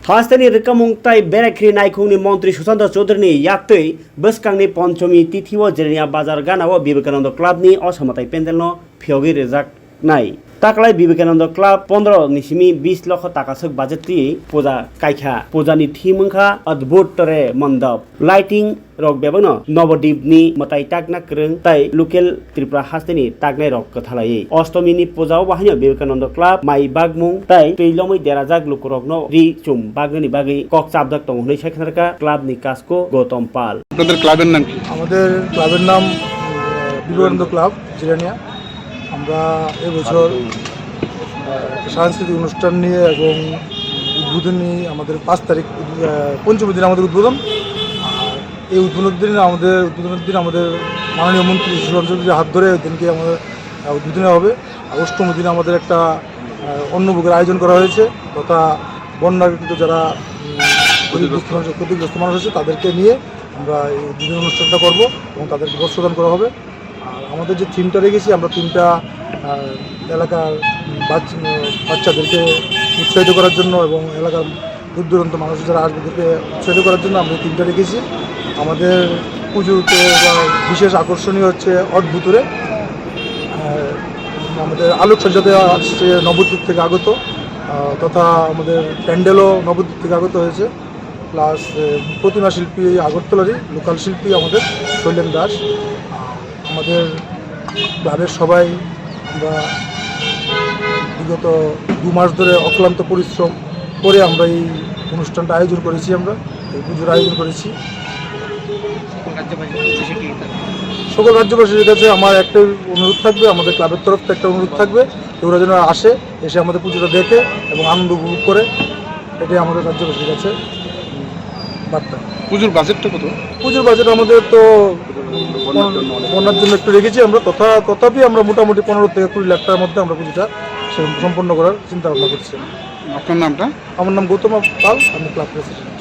Hastani Rikamung Tai Berakri Naikuni Montri Susanta Chodrni Yaktui, Buskangni Ponchomi Titiwo Jernia Bazar Ganawa Bibekananda Clubni, Osamatai Pendelno, Piogi Rezak Nai. Taklai Bibekananda Club, Pondro Nishimi, 20 লক্ষ টাকা সক বাজেটটি পূজা কাইখা পূজানি থিমংখা অদ্ভুত তরে মণ্ডপ lighting rock বেবনো নবদ্বীপনি মতাই টাকনা ক্রং তাই local Tripura হাস্তেনি টাকনাই rock কথালাই অষ্টমীনি পূজাও বাহানিয়া Vivekananda club মাই বাগমুং তাই তৈলমই দেরাজাক লোকরকনো রি চুম বাগনি বাগি কক চাবদাক তং হই সাইখারকা ক্লাবনি কাসকো গৌতম পাল। আপনাদের ক্লাবের নাম কি? আমাদের ক্লাবের নাম বিবেকানন্দ ক্লাব জিরানিয়া। আমরা এবছর সাংস্কৃতিক অনুষ্ঠান নিয়ে এবং উদ্বোধনী আমাদের 5 তারিখ পঞ্চমী দিন আমাদের উদ্বোধন। এই উদ্বোধনের দিন আমাদের মাননীয় মন্ত্রী সুরঞ্জনের হাত ধরে দিনকে আমাদের উদ্বোধনী হবে। আর অষ্টমী দিনে আমাদের একটা অন্নভোগের আয়োজন করা হয়েছে তথা বন্যাকৃত যারা ক্ষতিগ্রস্ত মানুষ আছে তাদেরকে নিয়ে আমরা এই উদ্বোধনী অনুষ্ঠানটা করব এবং তাদেরকে বস্ত্রদান করা হবে। আর আমাদের যে থিমটা রেখেছি আমরা থিমটা এলাকার বাচ্চাদেরকে উৎসাহিত করার জন্য এবং এলাকার দূর দূরান্ত মানুষ যারা আসবে তাদেরকে উৎসাহিত করার জন্য আমরা থিমটা রেখেছি। আমাদের পুজোতে বিশেষ আকর্ষণীয় হচ্ছে অদ্ভুতরে আমাদের আলোকসজ্জাতে আসছে নবদ্বীপ থেকে আগত তথা আমাদের প্যান্ডেলও নবদ্বীপ থেকে আগত হয়েছে। প্লাস প্রতিমা শিল্পী আগরতলারই লোকাল শিল্পী আমাদের শৈলেন দাস। আমাদের ক্লাবের সবাই আমরা বিগত 2 মাস ধরে অক্লান্ত পরিশ্রম করে আমরা এই অনুষ্ঠানটা আয়োজন করেছি। আমরা এই পুজোর আয়োজন করেছি। সকল রাজ্যবাসীর কাছে আমার একটাই অনুরোধ থাকবে, আমাদের ক্লাবের তরফ থেকে একটা অনুরোধ থাকবে ওরা যেন আসে, এসে আমাদের পুজোটা দেখে এবং আনন্দ উপভোগ করে। এটাই আমাদের রাজ্যবাসীর কাছে বার্তা। পুজোর বাজেটটা কত? পুজোর বাজেট আমাদের তো বন্যার জন্য একটু রেখেছি আমরা, তথাপি আমরা মোটামুটি 15 থেকে 20 লাখ টাকার মধ্যে আমরা পুজোটা সম্পন্ন করার চিন্তা ভাবনা করছি। আপনার নামটা? আমার নাম গৌতম পাল, আমি ক্লাব প্রেসিডেন্ট।